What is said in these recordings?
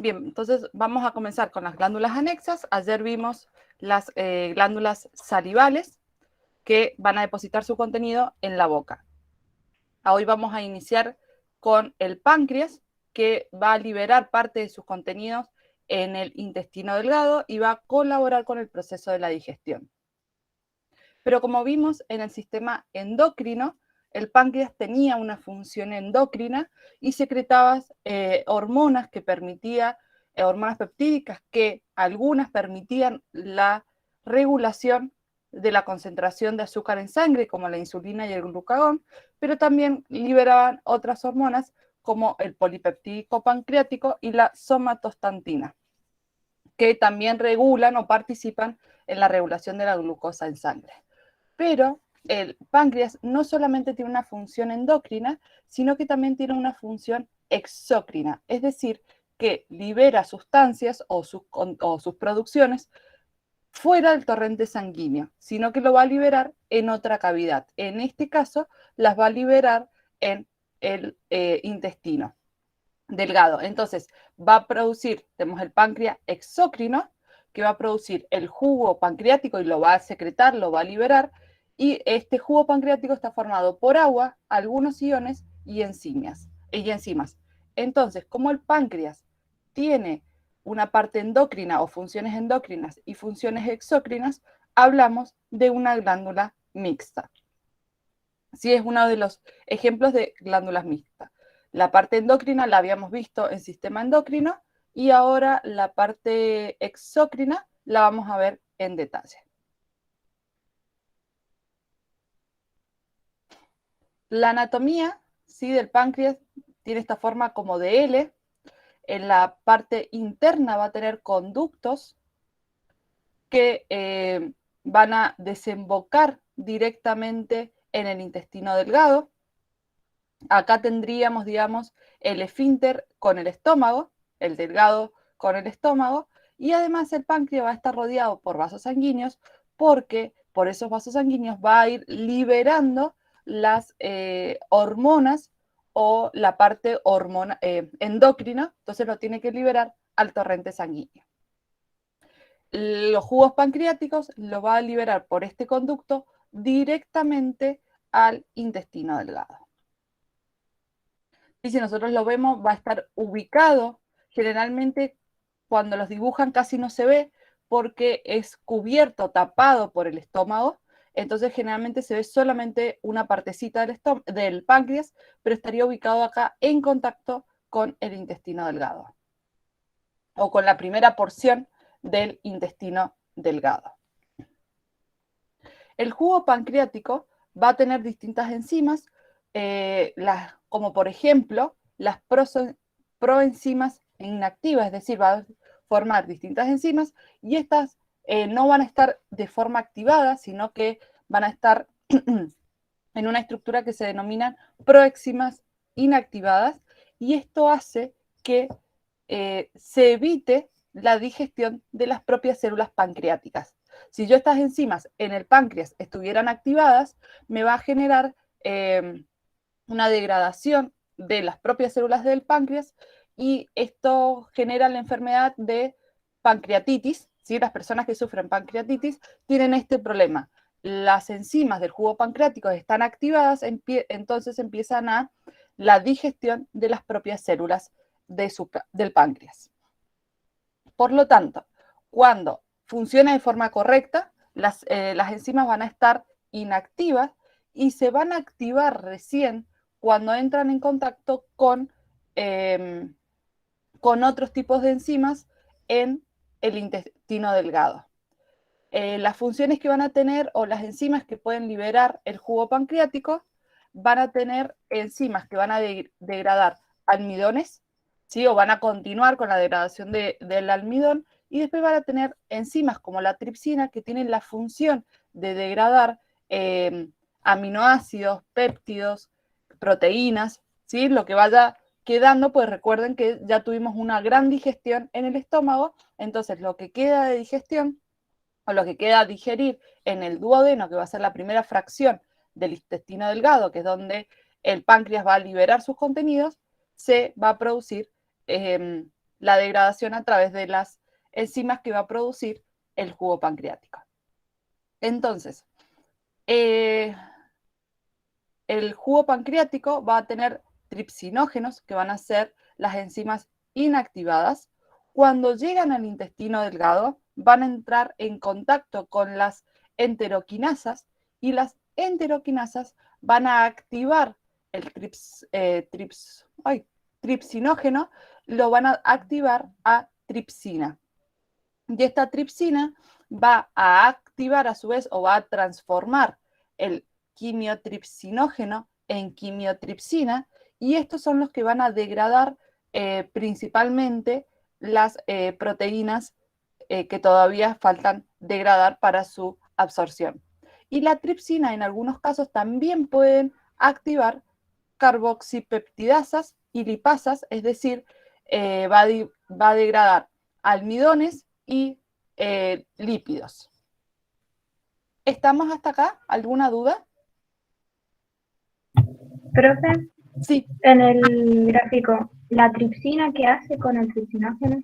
Bien, entonces vamos a comenzar con las glándulas anexas. Ayer vimos las glándulas salivales que van a depositar su contenido en la boca. Hoy vamos a iniciar con el páncreas, que va a liberar parte de sus contenidos en el intestino delgado y va a colaborar con el proceso de la digestión. Pero como vimos en el sistema endocrino, el páncreas tenía una función endocrina y secretaba hormonas que permitían, hormonas peptídicas que algunas permitían la regulación de la concentración de azúcar en sangre, como la insulina y el glucagón, pero también liberaban otras hormonas como el polipeptídico pancreático y la somatostatina, que también regulan o participan en la regulación de la glucosa en sangre. Pero el páncreas no solamente tiene una función endocrina, sino que también tiene una función exócrina, es decir, que libera sustancias o sus producciones fuera del torrente sanguíneo, sino que lo va a liberar en otra cavidad. En este caso, las va a liberar en el intestino delgado. Entonces, va a producir, tenemos el páncreas exócrino, que va a producir el jugo pancreático y lo va a secretar, lo va a liberar, y este jugo pancreático está formado por agua, algunos iones y enzimas. Entonces, como el páncreas tiene una parte endocrina o funciones endocrinas y funciones exócrinas, hablamos de una glándula mixta. Sí, es uno de los ejemplos de glándulas mixtas. La parte endocrina la habíamos visto en sistema endocrino y ahora la parte exócrina la vamos a ver en detalle. La anatomía, ¿sí?, del páncreas tiene esta forma como de L. En la parte interna va a tener conductos que van a desembocar directamente en el intestino delgado. Acá tendríamos, digamos, el esfínter con el estómago, el delgado con el estómago, y además el páncreas va a estar rodeado por vasos sanguíneos, porque por esos vasos sanguíneos va a ir liberando las hormonas o la parte endocrina, entonces lo tiene que liberar al torrente sanguíneo. Los jugos pancreáticos lo va a liberar por este conducto directamente al intestino delgado. Y si nosotros lo vemos, va a estar ubicado, generalmente cuando los dibujan casi no se ve porque es cubierto, tapado por el estómago, entonces generalmente se ve solamente una partecita del páncreas, pero estaría ubicado acá en contacto con el intestino delgado o con la primera porción del intestino delgado. El jugo pancreático va a tener distintas enzimas, como por ejemplo las proenzimas inactivas, es decir, va a formar distintas enzimas y estas no van a estar de forma activada, sino que van a estar en una estructura que se denominan proenzimas inactivadas, y esto hace que se evite la digestión de las propias células pancreáticas. Si yo estas enzimas en el páncreas estuvieran activadas, me va a generar una degradación de las propias células del páncreas y esto genera la enfermedad de pancreatitis. ¿Sí? Las personas que sufren pancreatitis tienen este problema. Las enzimas del jugo pancreático están activadas, entonces empiezan a la digestión de las propias células del páncreas. Por lo tanto, cuando funciona de forma correcta, las enzimas van a estar inactivas y se van a activar recién cuando entran en contacto con otros tipos de enzimas en el intestino delgado. Las funciones que van a tener o las enzimas que pueden liberar el jugo pancreático van a tener enzimas que van a degradar almidones, ¿sí? O van a continuar con la degradación del almidón, y después van a tener enzimas como la tripsina que tienen la función de degradar aminoácidos, péptidos, proteínas, ¿sí? Lo que vaya quedando, pues recuerden que ya tuvimos una gran digestión en el estómago, entonces lo que queda de digestión o lo que queda a digerir en el duodeno, que va a ser la primera fracción del intestino delgado, que es donde el páncreas va a liberar sus contenidos, se va a producir la degradación a través de las enzimas que va a producir el jugo pancreático. Entonces, el jugo pancreático va a tener tripsinógenos, que van a ser las enzimas inactivadas. Cuando llegan al intestino delgado, van a entrar en contacto con las enteroquinasas, y las enteroquinasas van a activar el tripsinógeno, lo van a activar a tripsina. Y esta tripsina va a activar a su vez, o va a transformar el quimiotripsinógeno en quimiotripsina, y estos son los que van a degradar principalmente las proteínas que todavía faltan degradar para su absorción. Y la tripsina en algunos casos también pueden activar carboxipeptidasas y lipasas, es decir, va a degradar almidones y lípidos. ¿Estamos hasta acá? ¿Alguna duda? Profe, Sí. en el gráfico, ¿la tripsina qué hace con el tripsinógeno?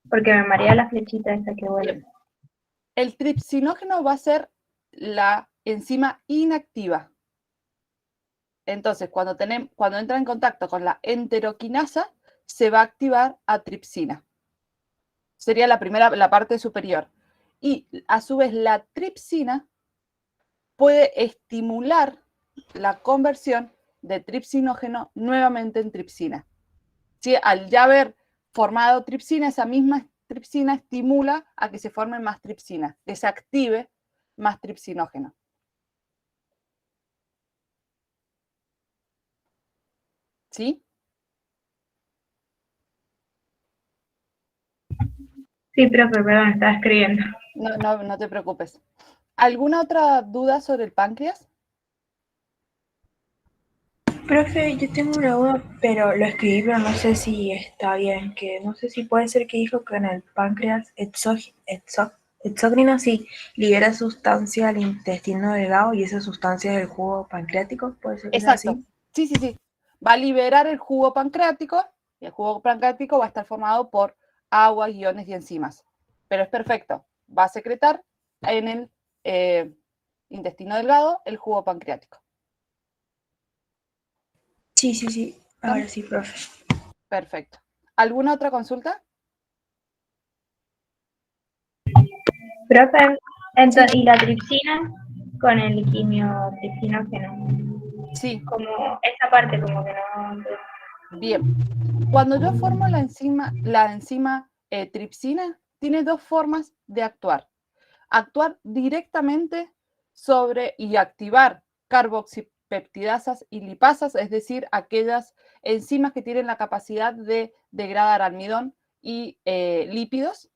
Porque me marea la flechita esa que vuelve. Bien. El tripsinógeno va a ser la enzima inactiva. Entonces, cuando entra en contacto con la enteroquinasa, se va a activar a tripsina. Sería la parte superior. Y a su vez la tripsina puede estimular la conversión de tripsinógeno nuevamente en tripsina. ¿Sí? Al ya haber formado tripsina, esa misma tripsina estimula a que se forme más tripsina, que se active más tripsinógeno. ¿Sí? Sí, profe, perdón, estaba escribiendo. No te preocupes. ¿Alguna otra duda sobre el páncreas? Profe, yo tengo una duda, pero lo escribí, pero no sé si está bien, que no sé si puede ser que dijo que en el páncreas exócrino sí libera sustancia al intestino delgado y esa sustancia es el jugo pancreático, ¿puede ser que sea Exacto. así? Sí. Va a liberar el jugo pancreático, y el jugo pancreático va a estar formado por agua, iones y enzimas. Pero es perfecto. Va a secretar en el intestino delgado el jugo pancreático. Sí, ahora sí, profe. Perfecto. ¿Alguna otra consulta? Profe, entonces, Sí. ¿y la tripsina con el quimiotripsinógeno? Sí, Como esa parte como que no... bien. Cuando yo formo la enzima tripsina, tiene dos formas de actuar. Actuar directamente sobre y activar carboxipeptidasas y lipasas, es decir, aquellas enzimas que tienen la capacidad de degradar almidón y lípidos,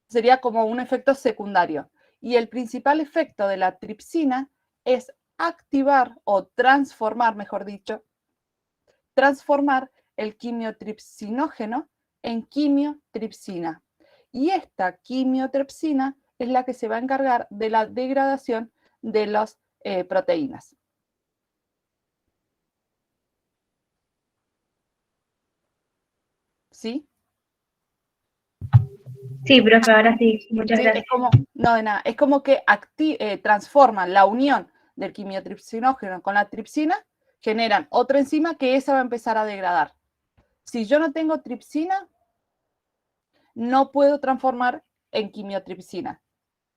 sería como un efecto secundario. Y el principal efecto de la tripsina es activar o transformar, mejor dicho, transformar el quimiotripsinógeno en quimiotripsina. Y esta quimiotripsina es la que se va a encargar de la degradación de las proteínas. ¿Sí? Sí, profe, ahora sí, muchas ¿Sí? gracias. No de nada, es como que transforma la unión del quimiotripsinógeno con la tripsina, generan otra enzima que esa va a empezar a degradar. Si yo no tengo tripsina, no puedo transformar en quimiotripsina.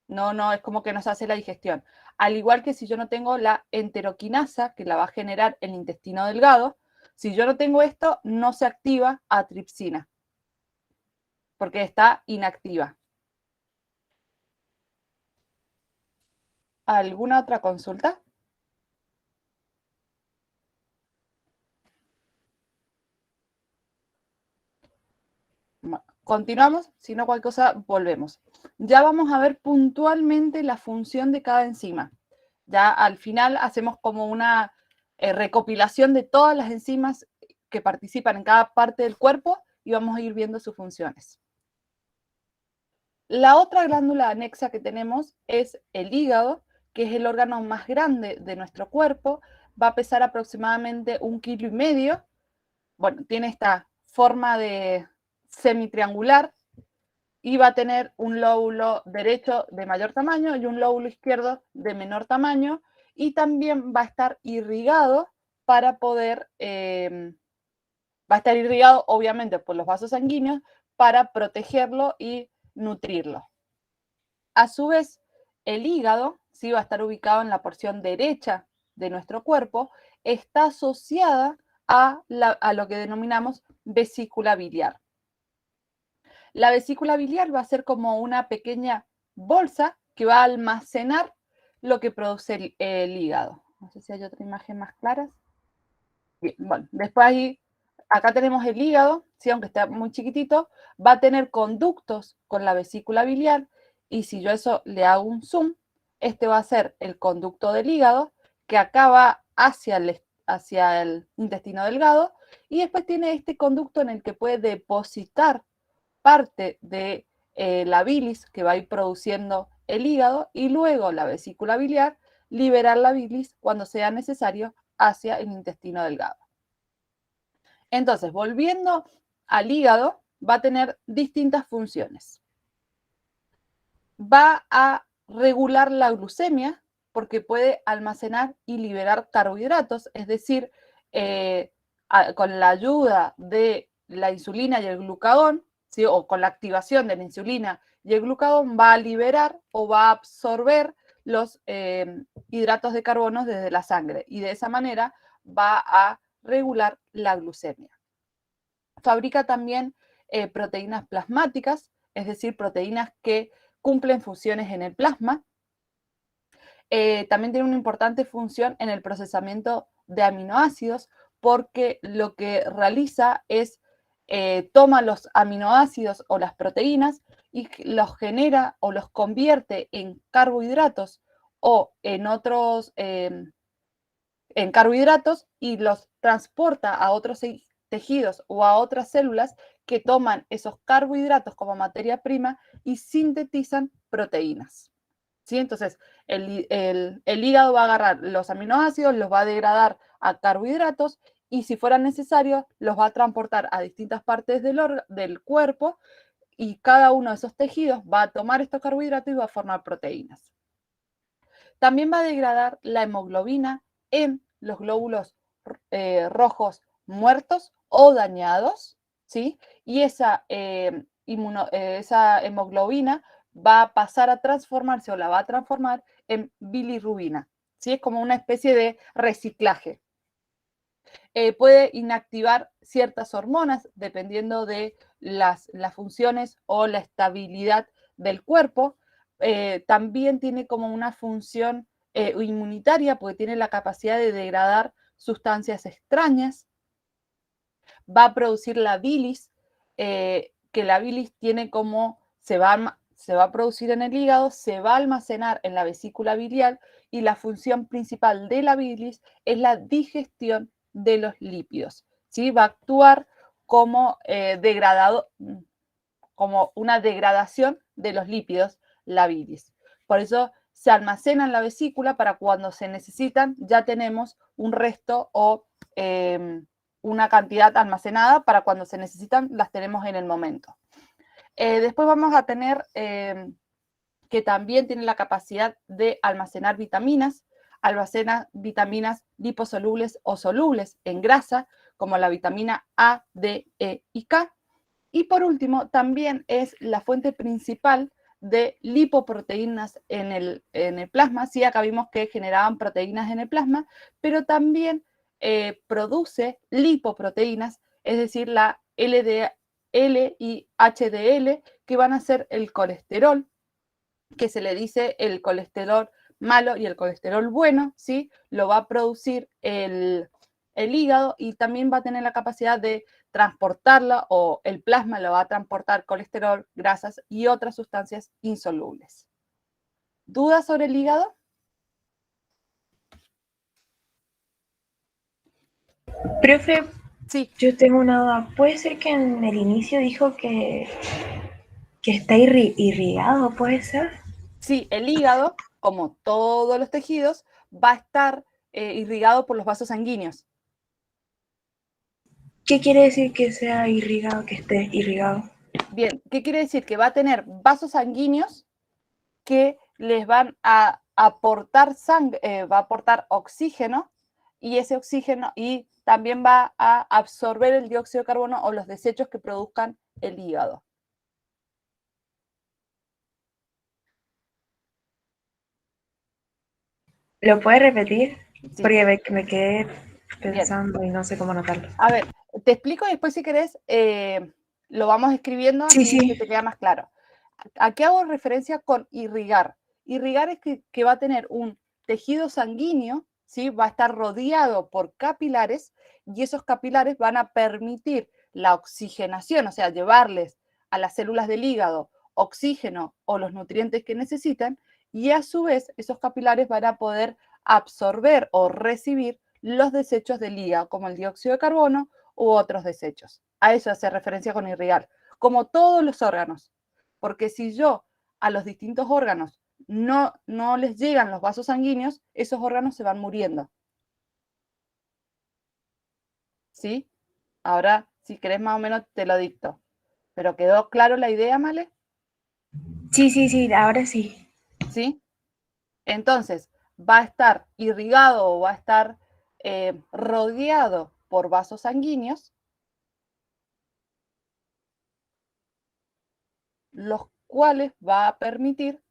No, es como que nos hace la digestión. Al igual que si yo no tengo la enteroquinasa, que la va a generar el intestino delgado, si yo no tengo esto, no se activa a tripsina, porque está inactiva. ¿Alguna otra consulta? Continuamos, si no cualquier cosa, volvemos. Ya vamos a ver puntualmente la función de cada enzima. Ya al final hacemos como una recopilación de todas las enzimas que participan en cada parte del cuerpo y vamos a ir viendo sus funciones. La otra glándula anexa que tenemos es el hígado, que es el órgano más grande de nuestro cuerpo. Va a pesar aproximadamente 1,5 kilos. Bueno, tiene esta forma de semitriangular y va a tener un lóbulo derecho de mayor tamaño y un lóbulo izquierdo de menor tamaño, y también va a estar irrigado para poder, va a estar irrigado obviamente por los vasos sanguíneos para protegerlo y nutrirlo. A su vez, el hígado, ¿sí?, va a estar ubicado en la porción derecha de nuestro cuerpo, está asociada a lo que denominamos vesícula biliar. La vesícula biliar va a ser como una pequeña bolsa que va a almacenar lo que produce el hígado. No sé si hay otra imagen más clara. Bien, bueno, después ahí, acá tenemos el hígado, ¿sí?, aunque está muy chiquitito, va a tener conductos con la vesícula biliar, y si yo eso le hago un zoom, este va a ser el conducto del hígado, que acá va hacia el intestino delgado, y después tiene este conducto en el que puede depositar parte de la bilis que va a ir produciendo el hígado, y luego la vesícula biliar liberar la bilis cuando sea necesario hacia el intestino delgado. Entonces, volviendo al hígado, va a tener distintas funciones. Va a regular la glucemia porque puede almacenar y liberar carbohidratos, es decir, con la ayuda de la insulina y el glucagón, ¿sí?, o con la activación de la insulina y el glucagón, va a liberar o va a absorber los hidratos de carbono desde la sangre, y de esa manera va a regular la glucemia. Fabrica también proteínas plasmáticas, es decir, proteínas que cumplen funciones en el plasma. También tiene una importante función en el procesamiento de aminoácidos, porque lo que realiza es toma los aminoácidos o las proteínas y los genera o los convierte en carbohidratos o en otros, en carbohidratos, y los transporta a otros tejidos o a otras células que toman esos carbohidratos como materia prima y sintetizan proteínas. ¿Sí? Entonces, el hígado va a agarrar los aminoácidos, los va a degradar a carbohidratos, y si fuera necesario, los va a transportar a distintas partes del cuerpo, y cada uno de esos tejidos va a tomar estos carbohidratos y va a formar proteínas. También va a degradar la hemoglobina en los glóbulos rojos muertos o dañados, ¿sí? Y esa hemoglobina va a pasar a transformarse, o la va a transformar en bilirrubina, ¿sí? Es como una especie de reciclaje. Puede inactivar ciertas hormonas dependiendo de las funciones o la estabilidad del cuerpo. También tiene como una función inmunitaria, porque tiene la capacidad de degradar sustancias extrañas. Va a producir la bilis, que la bilis tiene como, se va a producir en el hígado, se va a almacenar en la vesícula biliar, y la función principal de la bilis es la digestión de los lípidos, ¿sí? Va a actuar como como una degradación de los lípidos, la bilis. Por eso se almacena en la vesícula, para cuando se necesitan ya tenemos un resto o una cantidad almacenada, para cuando se necesitan las tenemos en el momento. Después vamos a tener que también tiene la capacidad de almacenar vitaminas, almacena vitaminas liposolubles o solubles en grasa, como la vitamina A, D, E y K. Y por último, también es la fuente principal de lipoproteínas en el plasma. Sí, acá vimos que generaban proteínas en el plasma, pero también produce lipoproteínas, es decir, la LDL y HDL, que van a ser el colesterol, que se le dice el colesterol malo y el colesterol bueno, ¿sí? Lo va a producir el hígado, y también va a tener la capacidad de transportarla, o el plasma lo va a transportar colesterol, grasas y otras sustancias insolubles. ¿Dudas sobre el hígado? Profe, Sí, yo tengo una duda. ¿Puede ser que en el inicio dijo que está irrigado? ¿Puede ser? sí, el hígado, como todos los tejidos, va a estar irrigado por los vasos sanguíneos. ¿Qué quiere decir que sea irrigado, que esté irrigado? Bien, ¿qué quiere decir? Que va a tener vasos sanguíneos que les van a aportar sangre, va a aportar oxígeno, y ese oxígeno y también va a absorber el dióxido de carbono o los desechos que produzcan el hígado. ¿Lo puede repetir? Sí. Porque me quedé Bien. pensando y no sé cómo anotarlo. A ver, te explico y después si querés lo vamos escribiendo Sí, y sí. se te queda más claro. ¿A qué hago referencia con irrigar? Irrigar es que va a tener un tejido sanguíneo, ¿sí? Va a estar rodeado por capilares y esos capilares van a permitir la oxigenación, o sea, llevarles a las células del hígado oxígeno o los nutrientes que necesitan, y a su vez esos capilares van a poder absorber o recibir los desechos del hígado, como el dióxido de carbono u otros desechos. A eso hace referencia con irrigar, como todos los órganos. Porque si yo a los distintos órganos no les llegan los vasos sanguíneos, esos órganos se van muriendo. ¿Sí? Ahora, si querés más o menos, te lo dicto. ¿Pero quedó claro la idea, Male? Sí, ahora sí. ¿Sí? Entonces, va a estar irrigado o va a estar rodeado por vasos sanguíneos, los cuales va a permitir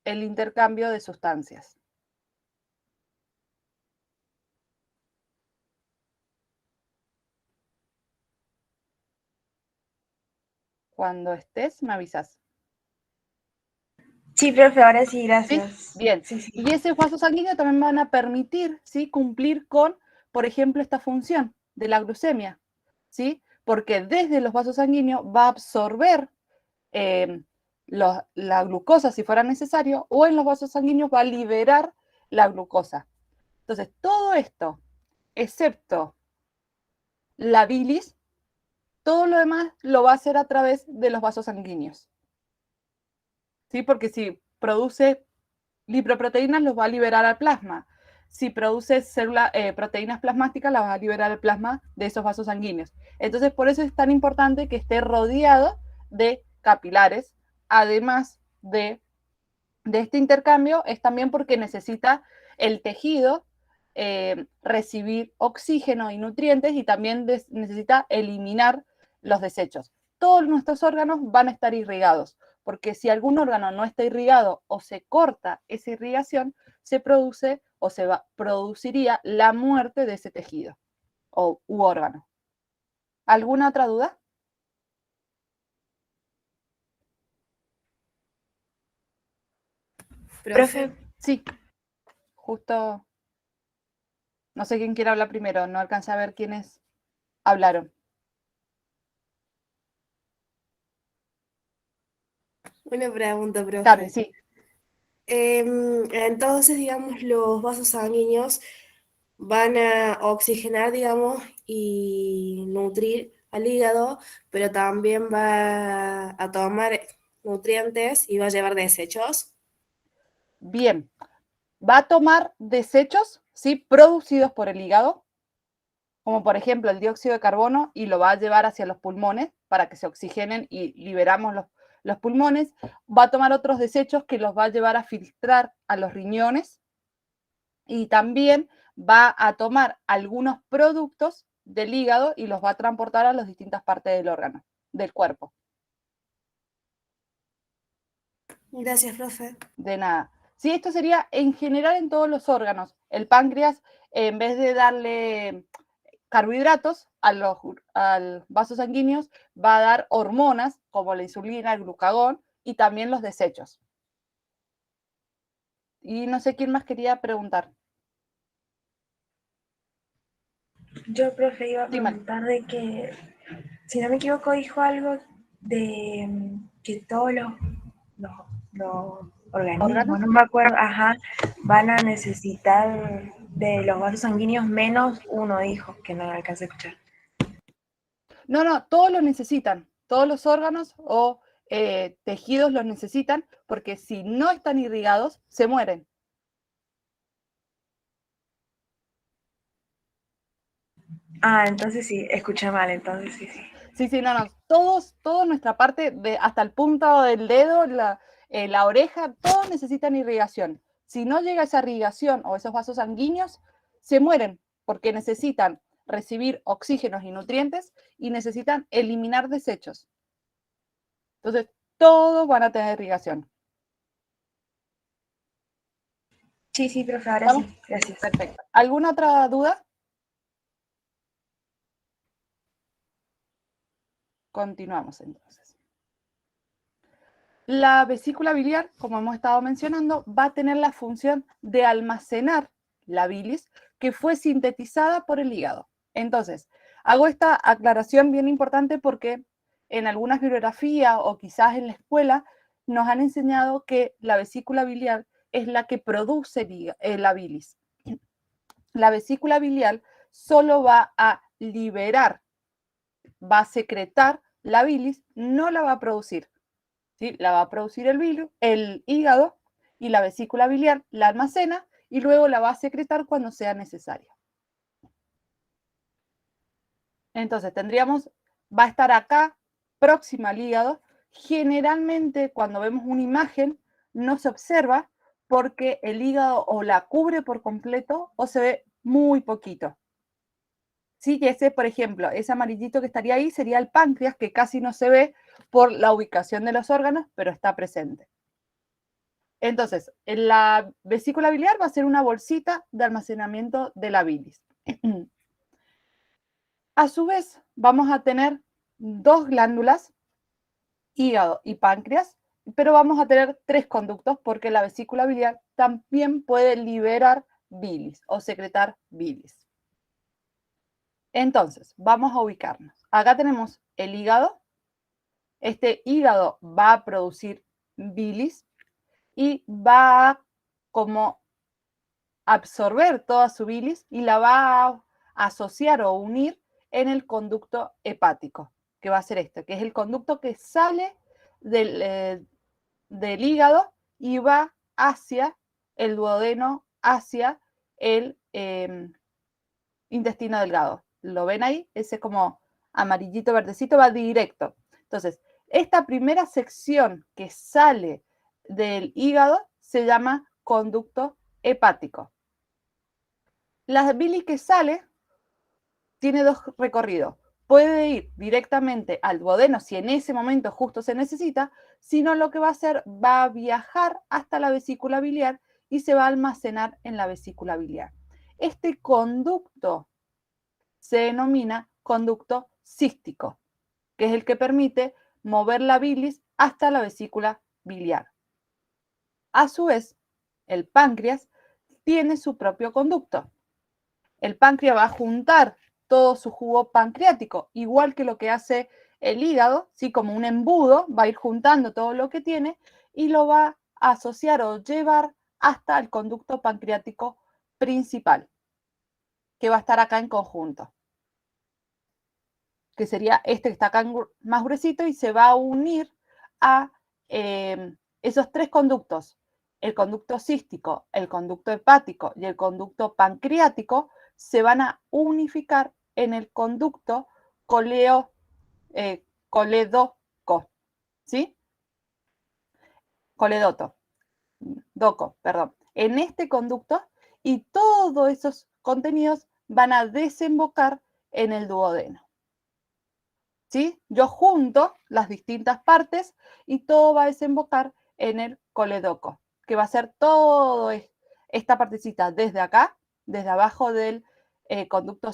el intercambio de sustancias. Cuando estés, me avisas. Sí, profe, ahora sí, ¿Sí? gracias. Bien. Sí. Y esos vasos sanguíneos también van a permitir, ¿sí?, cumplir con, por ejemplo, esta función de la glucemia, ¿sí? Porque desde los vasos sanguíneos va a absorber la glucosa si fuera necesario, o en los vasos sanguíneos va a liberar la glucosa. Entonces, todo esto, excepto la bilis, todo lo demás lo va a hacer a través de los vasos sanguíneos. ¿Sí? Porque si produce lipoproteínas, los va a liberar al plasma. Si produce proteínas plasmáticas, las va a liberar al plasma de esos vasos sanguíneos. Entonces, por eso es tan importante que esté rodeado de capilares, además de este intercambio, es también porque necesita el tejido recibir oxígeno y nutrientes, y también necesita eliminar los desechos. Todos nuestros órganos van a estar irrigados, porque si algún órgano no está irrigado o se corta esa irrigación, se produce o produciría la muerte de ese tejido u órgano. ¿Alguna otra duda? Profe, Sí, justo, no sé quién quiere hablar primero, no alcancé a ver quiénes hablaron. Una pregunta, Claro, profe. sí. Entonces, digamos, los vasos sanguíneos van a oxigenar, digamos, y nutrir al hígado, pero también va a tomar nutrientes y va a llevar desechos. Bien, va a tomar desechos, ¿sí?, producidos por el hígado, como por ejemplo el dióxido de carbono, y lo va a llevar hacia los pulmones para que se oxigenen y liberamos los pulmones. Va a tomar otros desechos que los va a llevar a filtrar a los riñones, y también va a tomar algunos productos del hígado y los va a transportar a las distintas partes del órgano, del cuerpo. Gracias, profe. De nada. Sí, esto sería en general en todos los órganos. El páncreas, en vez de darle carbohidratos al vasos sanguíneos, va a dar hormonas como la insulina, el glucagón y también los desechos. Y no sé quién más quería preguntar. yo, profe, iba a Sí, Mal. preguntar de que, si no me equivoco, dijo algo de que todos los organismos, ¿Órganos? no me acuerdo, ajá, van a necesitar de los vasos sanguíneos menos uno, dijo, que no alcancé a escuchar. No, todos lo necesitan. Todos los órganos o tejidos los necesitan, porque si no están irrigados, se mueren. Ah, entonces sí, escuché mal, entonces sí, sí. Sí, no, toda nuestra parte, hasta el punto del dedo, la oreja, todos necesitan irrigación. Si no llega esa irrigación o esos vasos sanguíneos, se mueren, porque necesitan recibir oxígenos y nutrientes y necesitan eliminar desechos. Entonces, todos van a tener irrigación. Sí, sí, profe, ahora ¿Vamos? sí, gracias. Perfecto. ¿Alguna otra duda? Continuamos entonces. La vesícula biliar, como hemos estado mencionando, va a tener la función de almacenar la bilis que fue sintetizada por el hígado. Entonces, hago esta aclaración bien importante porque en algunas bibliografías o quizás en la escuela nos han enseñado que la vesícula biliar es la que produce la bilis. La vesícula biliar solo va a liberar, va a secretar la bilis, no la va a producir. ¿Sí? La va a producir el hígado, y la vesícula biliar la almacena y luego la va a secretar cuando sea necesaria. Entonces va a estar acá, próxima al hígado. Generalmente cuando vemos una imagen no se observa porque el hígado o la cubre por completo o se ve muy poquito. Sí, que ese, por ejemplo, ese amarillito que estaría ahí sería el páncreas, que casi no se ve por la ubicación de los órganos, pero está presente. Entonces, en la vesícula biliar va a ser una bolsita de almacenamiento de la bilis. A su vez, vamos a tener dos glándulas, hígado y páncreas, pero vamos a tener tres conductos porque la vesícula biliar también puede liberar bilis o secretar bilis. Entonces, vamos a ubicarnos. Acá tenemos el hígado. Este hígado va a producir bilis y va a como absorber toda su bilis y la va a asociar o unir en el conducto hepático, que va a ser este, que es el conducto que sale del hígado y va hacia el duodeno, hacia el intestino delgado. ¿Lo ven ahí? Ese como amarillito, verdecito, va directo. Entonces, esta primera sección que sale del hígado se llama conducto hepático. La bilis que sale tiene dos recorridos. Puede ir directamente al duodeno si en ese momento justo se necesita, sino lo que va a hacer va a viajar hasta la vesícula biliar y se va a almacenar en la vesícula biliar. Este conducto se denomina conducto cístico, que es el que permite mover la bilis hasta la vesícula biliar. A su vez, el páncreas tiene su propio conducto. El páncreas va a juntar todo su jugo pancreático, igual que lo que hace el hígado, ¿sí? Como un embudo, va a ir juntando todo lo que tiene y lo va a asociar o llevar hasta el conducto pancreático principal, que va a estar acá en conjunto, que sería este que está acá más gruesito y se va a unir a esos tres conductos, el conducto cístico, el conducto hepático y el conducto pancreático, se van a unificar en el conducto coledoco, ¿sí? Doco, perdón. En este conducto, y todos esos contenidos van a desembocar en el duodeno. ¿Sí? Yo junto las distintas partes y todo va a desembocar en el coledoco, que va a ser toda esta partecita desde acá, desde abajo del conducto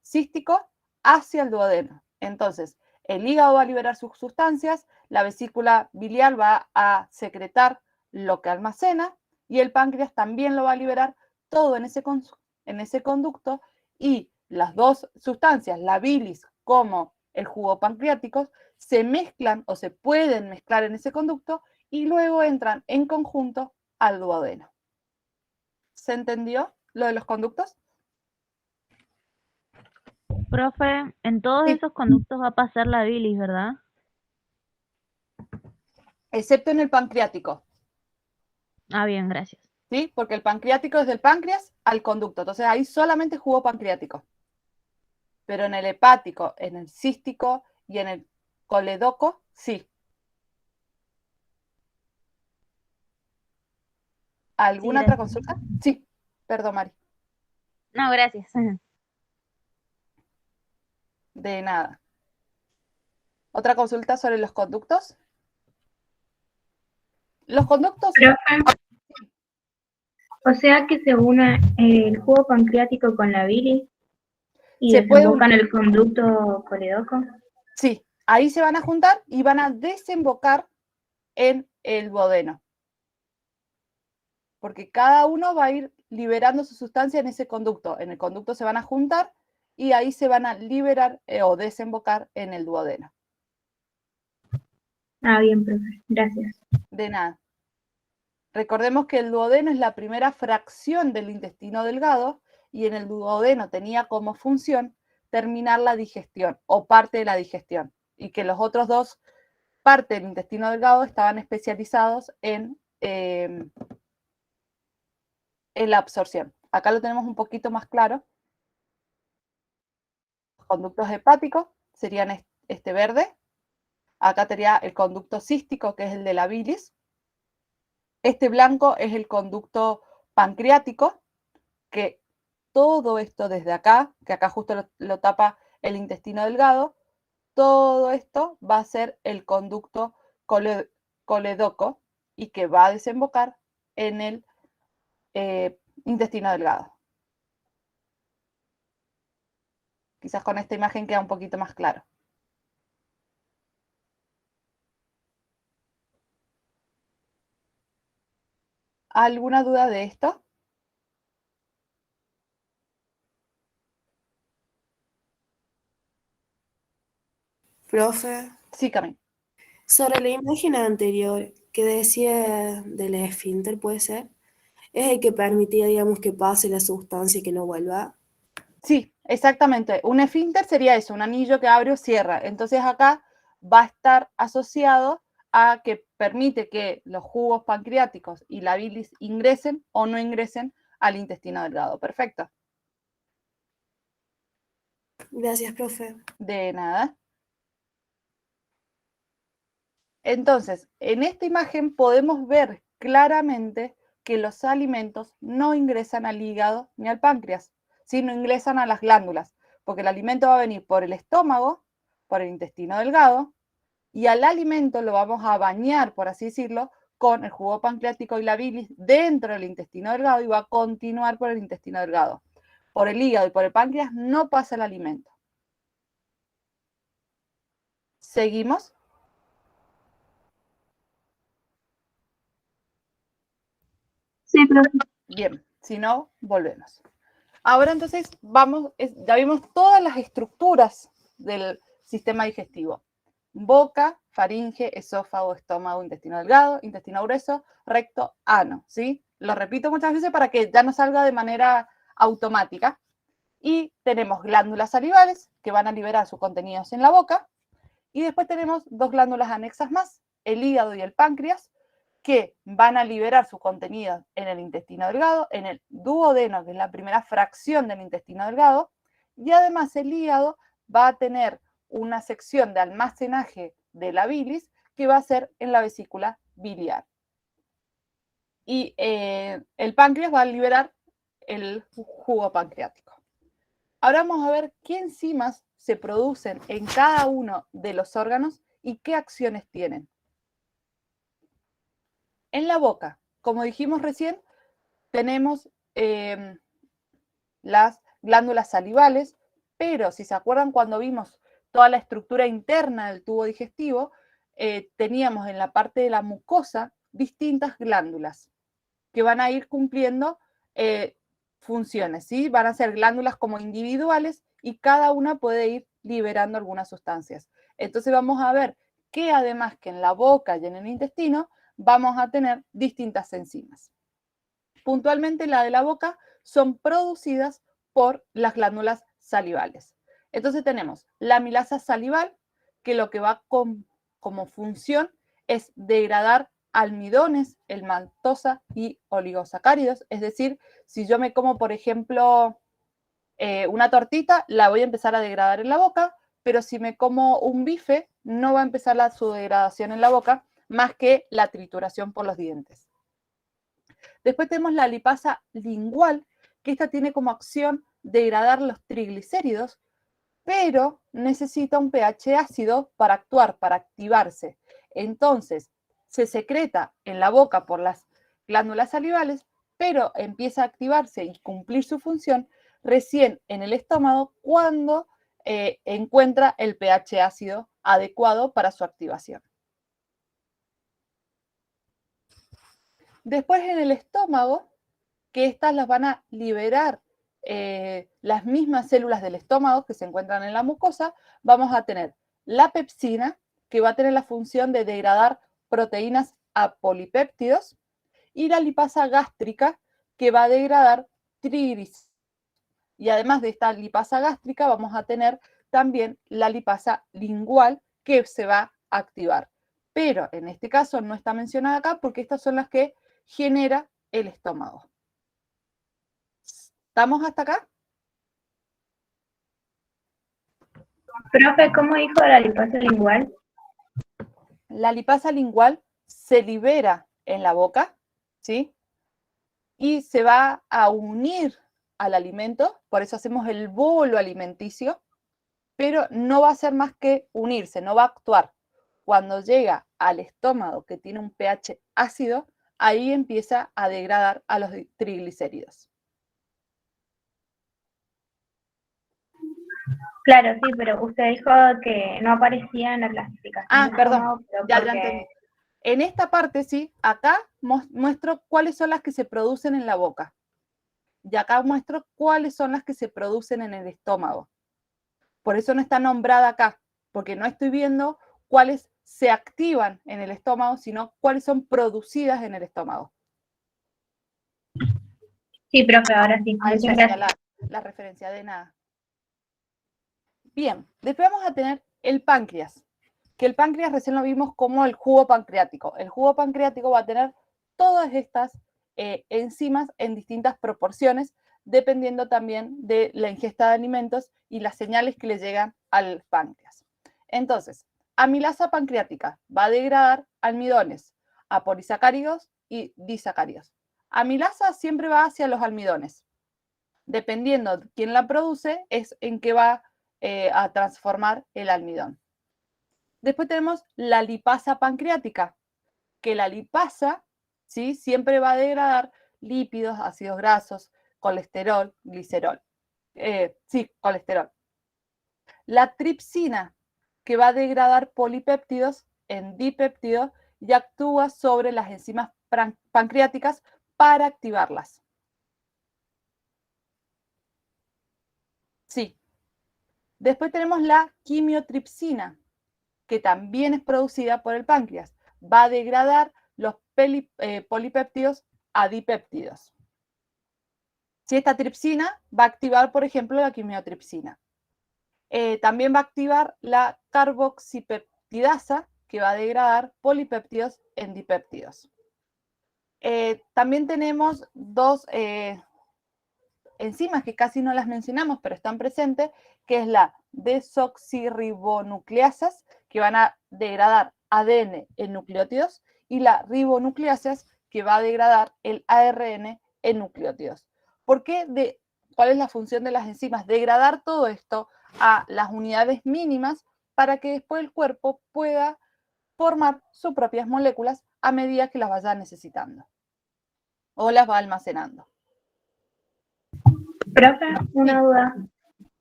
cístico hacia el duodeno. Entonces, el hígado va a liberar sus sustancias, la vesícula biliar va a secretar lo que almacena y el páncreas también lo va a liberar todo en ese conducto, y las dos sustancias, la bilis como el jugo pancreático, se mezclan o se pueden mezclar en ese conducto y luego entran en conjunto al duodeno. ¿Se entendió lo de los conductos? Profe, en todos Sí. esos conductos va a pasar la bilis, ¿verdad? excepto en el pancreático, Ah, bien, gracias. ¿sí? Porque el pancreático es del páncreas al conducto, entonces ahí solamente jugo pancreático. Pero en el hepático, en el cístico y en el coledoco, sí. ¿Alguna otra gracias. consulta? Sí, perdón, Mari. No, gracias. De nada. ¿Otra consulta sobre los conductos? Los conductos, Profe, o sea que se une el jugo pancreático con la bilis y se puede desemboca en el conducto coledoco. sí, ahí se van a juntar y van a desembocar en el duodeno. Porque cada uno va a ir liberando su sustancia en ese conducto. En el conducto se van a juntar y ahí se van a liberar o desembocar en el duodeno. Ah, bien, profe, gracias. De nada. Recordemos que el duodeno es la primera fracción del intestino delgado y en el duodeno tenía como función terminar la digestión o parte de la digestión y que los otros dos partes del intestino delgado estaban especializados en la absorción. Acá lo tenemos un poquito más claro. Los conductos hepáticos serían este verde. Acá sería el conducto cístico, que es el de la bilis. Este blanco es el conducto pancreático, que todo esto desde acá, que acá justo lo tapa el intestino delgado, todo esto va a ser el conducto coledoco y que va a desembocar en el intestino delgado. Quizás con esta imagen queda un poquito más claro. ¿Alguna duda de esto? Profe, Sí, Cami. sobre la imagen anterior que decía del esfínter, ¿puede ser? Es el que permitía, digamos, que pase la sustancia y que no vuelva. Sí, exactamente. Un esfínter sería eso, un anillo que abre o cierra. Entonces acá va a estar asociado a que permite que los jugos pancreáticos y la bilis ingresen o no ingresen al intestino delgado. Perfecto. Gracias, profe. De nada. Entonces, en esta imagen podemos ver claramente que los alimentos no ingresan al hígado ni al páncreas, sino ingresan a las glándulas, porque el alimento va a venir por el estómago, por el intestino delgado, y al alimento lo vamos a bañar, por así decirlo, con el jugo pancreático y la bilis dentro del intestino delgado y va a continuar por el intestino delgado. Por el hígado y por el páncreas no pasa el alimento. ¿Seguimos? Sí, profe. Bien, si no, volvemos. Ahora entonces ya vimos todas las estructuras del sistema digestivo. Boca, faringe, esófago, estómago, intestino delgado, intestino grueso, recto, ano, ¿sí? Lo repito muchas veces para que ya no salga de manera automática. Y tenemos glándulas salivales que van a liberar sus contenidos en la boca. Y después tenemos dos glándulas anexas más, el hígado y el páncreas, que van a liberar su contenido en el intestino delgado, en el duodeno, que es la primera fracción del intestino delgado, y además el hígado va a tener una sección de almacenaje de la bilis que va a ser en la vesícula biliar. Y el páncreas va a liberar el jugo pancreático. Ahora vamos a ver qué enzimas se producen en cada uno de los órganos y qué acciones tienen. En la boca, como dijimos recién, tenemos las glándulas salivales, pero si se acuerdan cuando vimos toda la estructura interna del tubo digestivo, teníamos en la parte de la mucosa distintas glándulas que van a ir cumpliendo funciones, ¿sí? Van a ser glándulas como individuales y cada una puede ir liberando algunas sustancias. Entonces vamos a ver que además que en la boca y en el intestino vamos a tener distintas enzimas. Puntualmente la de la boca son producidas por las glándulas salivales. Entonces tenemos la amilasa salival, que lo que va como función es degradar almidones, el maltosa y oligosacáridos. Es decir, si yo me como, por ejemplo, una tortita, la voy a empezar a degradar en la boca, pero si me como un bife, no va a empezar su degradación en la boca, más que la trituración por los dientes. Después tenemos la lipasa lingual, que esta tiene como acción degradar los triglicéridos, pero necesita un pH ácido para actuar, para activarse. Entonces, se secreta en la boca por las glándulas salivales, pero empieza a activarse y cumplir su función recién en el estómago cuando encuentra el pH ácido adecuado para su activación. Después en el estómago, que estas las van a liberar las mismas células del estómago que se encuentran en la mucosa, vamos a tener la pepsina, que va a tener la función de degradar proteínas a polipéptidos, y la lipasa gástrica, que va a degradar triglicéridos. Y además de esta lipasa gástrica, vamos a tener también la lipasa lingual, que se va a activar. Pero en este caso no está mencionada acá porque estas son las que genera el estómago. ¿Estamos hasta acá? Profe, ¿cómo dijo la lipasa lingual? La lipasa lingual se libera en la boca, ¿sí? Y se va a unir al alimento, por eso hacemos el bolo alimenticio, pero no va a ser más que unirse, no va a actuar. Cuando llega al estómago, que tiene un pH ácido, ahí empieza a degradar a los triglicéridos. Claro, sí, pero usted dijo que no aparecía en la clasificación. Ah, del perdón, estómago, pero ya porque- entendí. En esta parte, sí, acá muestro cuáles son las que se producen en la boca. Y acá muestro cuáles son las que se producen en el estómago. Por eso no está nombrada acá, porque no estoy viendo cuáles se activan en el estómago, sino cuáles son producidas en el estómago. Sí, profe, ahora sí. A eso Muchas hacía gracias. la referencia de nada. Bien, después vamos a tener el páncreas, que el páncreas recién lo vimos como el jugo pancreático. El jugo pancreático va a tener todas estas enzimas en distintas proporciones, dependiendo también de la ingesta de alimentos y las señales que le llegan al páncreas. Entonces, amilasa pancreática va a degradar almidones, a polisacáridos y disacáridos. Amilasa siempre va hacia los almidones. Dependiendo de quién la produce, es en qué va a transformar el almidón. Después tenemos la lipasa pancreática, que la lipasa, ¿sí?, siempre va a degradar lípidos, ácidos grasos, colesterol, glicerol. Colesterol. La tripsina, que va a degradar polipéptidos en dipéptidos y actúa sobre las enzimas pancreáticas para activarlas. Sí. Después tenemos la quimiotripsina, que también es producida por el páncreas. Va a degradar los polipéptidos a dipéptidos. Si esta tripsina va a activar, por ejemplo, la quimiotripsina. También va a activar la carboxipeptidasa, que va a degradar polipéptidos en dipéptidos. También tenemos dos enzimas que casi no las mencionamos, pero están presentes, que es la desoxirribonucleasas, que van a degradar ADN en nucleótidos, y la ribonucleasas, que va a degradar el ARN en nucleótidos. ¿Por qué? ¿Cuál es la función de las enzimas? Degradar todo esto a las unidades mínimas para que después el cuerpo pueda formar sus propias moléculas a medida que las vaya necesitando o las va almacenando. Profe, una duda.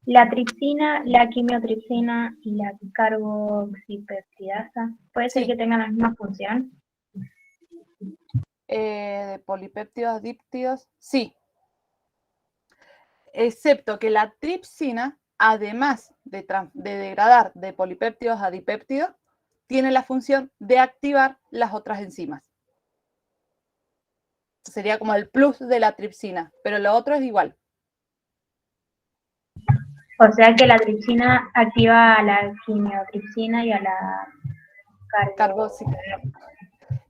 La tripsina, la quimiotripsina y la carboxipeptidasa, ¿puede ser Sí. que tengan la misma función? De polipéptidos, díptidos, sí. Excepto que la tripsina, además de degradar de polipéptidos a dipéptidos, tiene la función de activar las otras enzimas. Sería como el plus de la tripsina, pero lo otro es igual. O sea que la tripsina activa a la quimiotripsina y a la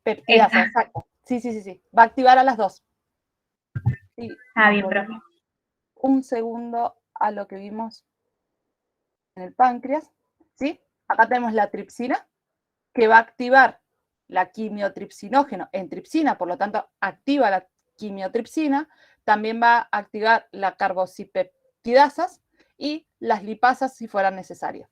Peptidasa, Esa. exacto. Sí. Va a activar a las dos. Sí, Bien, profe. un segundo a lo que vimos en el páncreas, ¿sí? Acá tenemos la tripsina, que va a activar la quimiotripsinógeno en tripsina, por lo tanto, activa la quimiotripsina, también va a activar la carboxipeptidasas y las lipasas si fueran necesarias.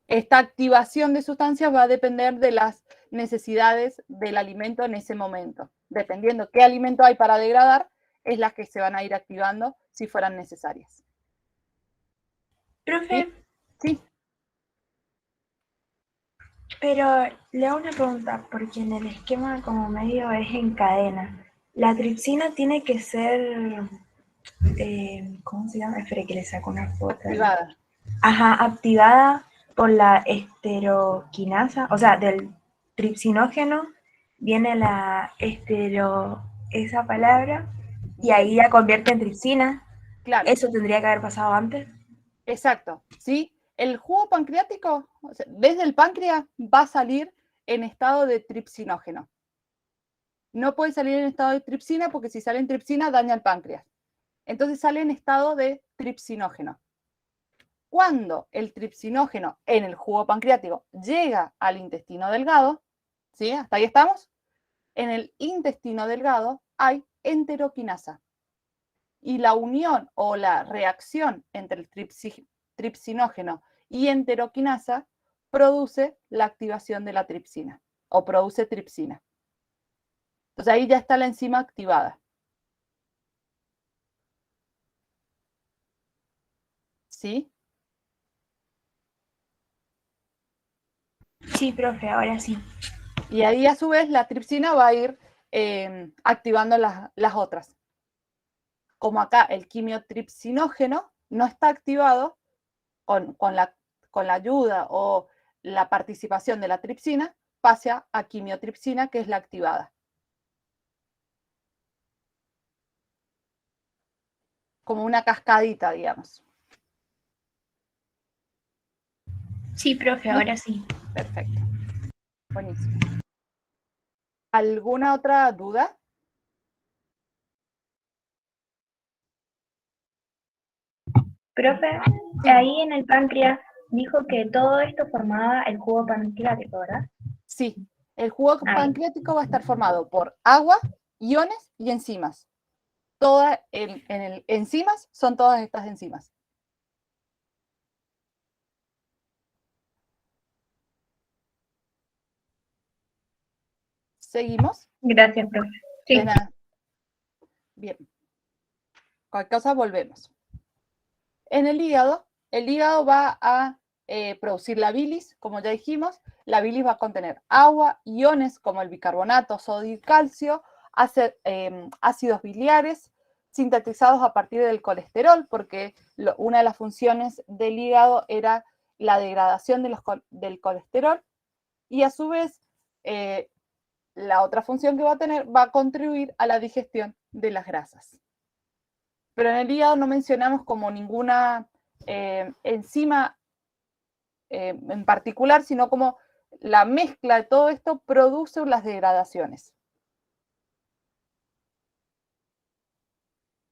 Esta activación de sustancias va a depender de las necesidades del alimento en ese momento. Dependiendo qué alimento hay para degradar, es las que se van a ir activando si fueran necesarias. Profe, Sí. pero le hago una pregunta, porque en el esquema como medio es en cadena. La tripsina tiene que ser, ¿cómo se llama? Espere que le saco una foto. Activada. Ajá, activada por la esteroquinasa, o sea, del tripsinógeno viene esa palabra, y ahí ya convierte en tripsina. Claro. Eso tendría que haber pasado antes. Exacto, ¿sí? El jugo pancreático, o sea, desde el páncreas, va a salir en estado de tripsinógeno. No puede salir en estado de tripsina porque si sale en tripsina daña el páncreas. Entonces sale en estado de tripsinógeno. Cuando el tripsinógeno en el jugo pancreático llega al intestino delgado, ¿sí? ¿Hasta ahí estamos? En el intestino delgado hay enteroquinasa. Y la unión o la reacción entre el tripsinógeno y enteroquinasa produce la activación de la tripsina o produce tripsina. Entonces ahí ya está la enzima activada. ¿Sí? Sí, profe, ahora sí. Y ahí a su vez la tripsina va a ir activando las otras. Como acá el quimiotripsinógeno no está activado con la ayuda o la participación de la tripsina, pasa a quimiotripsina, que es la activada. Como una cascadita, digamos. Sí, profe, ahora sí. Perfecto. Buenísimo. ¿Alguna otra duda? Profe, ahí en el páncreas dijo que todo esto formaba el jugo pancreático, ¿verdad? Sí. El jugo pancreático va a estar formado por agua, iones y enzimas. Enzimas son todas estas enzimas. ¿Seguimos? Gracias, profe. Sí. De nada. Bien. Cualquier cosa volvemos. En el hígado va a producir la bilis, como ya dijimos. La bilis va a contener agua, iones como el bicarbonato, sodio y calcio, ácidos biliares, sintetizados a partir del colesterol, porque una de las funciones del hígado era la degradación del colesterol, y a su vez la otra función que va a tener va a contribuir a la digestión de las grasas. Pero en el hígado no mencionamos como ninguna enzima en particular, sino como la mezcla de todo esto produce las degradaciones.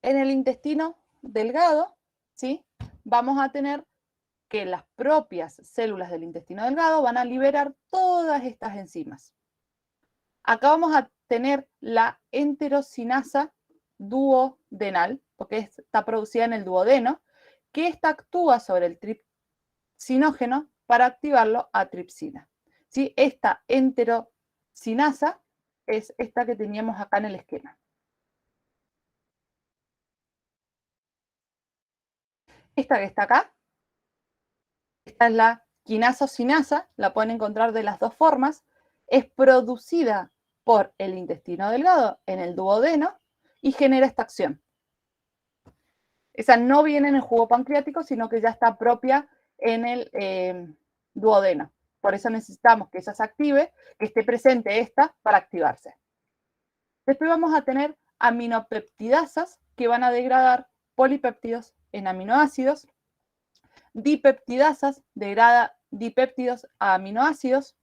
En el intestino delgado, ¿sí? Vamos a tener que las propias células del intestino delgado van a liberar todas estas enzimas. Acá vamos a tener la enterocinasa duodenal, porque está producida en el duodeno, que esta actúa sobre el tripsinógeno para activarlo a tripsina. ¿Sí? Esta enterocinasa es esta que teníamos acá en el esquema. Esta que está acá, esta es la quinasocinasa, la pueden encontrar de las dos formas, es producida por el intestino delgado en el duodeno y genera esta acción. Esa no viene en el jugo pancreático, sino que ya está propia en el duodeno. Por eso necesitamos que esa se active, que esté presente esta para activarse. Después vamos a tener aminopeptidasas que van a degradar polipéptidos en aminoácidos. dipeptidasas, degrada dipéptidos a aminoácidos.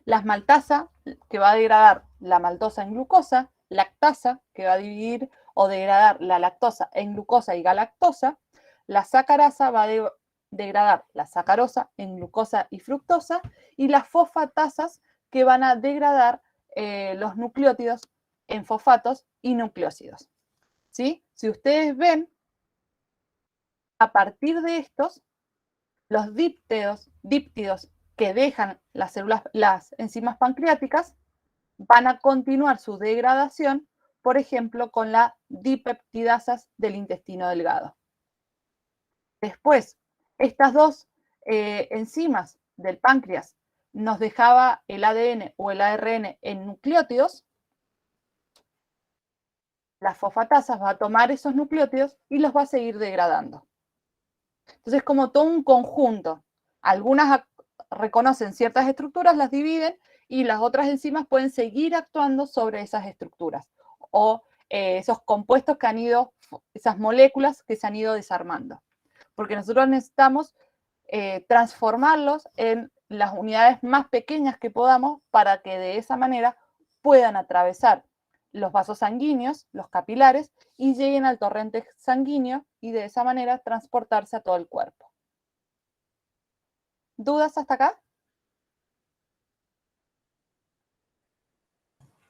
Las maltasa, que va a degradar la maltosa en glucosa. Lactasa, que va a dividir o degradar la lactosa en glucosa y galactosa. La sacarasa va a degradar la sacarosa en glucosa y fructosa. Y las fosfatasas, que van a degradar los nucleótidos en fosfatos y nucleósidos. ¿Sí? Si ustedes ven, a partir de estos, los díptidos que dejan las células, las enzimas pancreáticas, van a continuar su degradación, por ejemplo, con las dipeptidasas del intestino delgado. Después, estas dos enzimas del páncreas nos dejaba el ADN o el ARN en nucleótidos. Las fosfatasas va a tomar esos nucleótidos y los va a seguir degradando. Entonces, como todo un conjunto. Algunas reconocen ciertas estructuras, las dividen, y las otras enzimas pueden seguir actuando sobre esas estructuras o esos compuestos que han ido, esas moléculas que se han ido desarmando. Porque nosotros necesitamos transformarlos en las unidades más pequeñas que podamos para que de esa manera puedan atravesar los vasos sanguíneos, los capilares, y lleguen al torrente sanguíneo y de esa manera transportarse a todo el cuerpo. ¿Dudas hasta acá?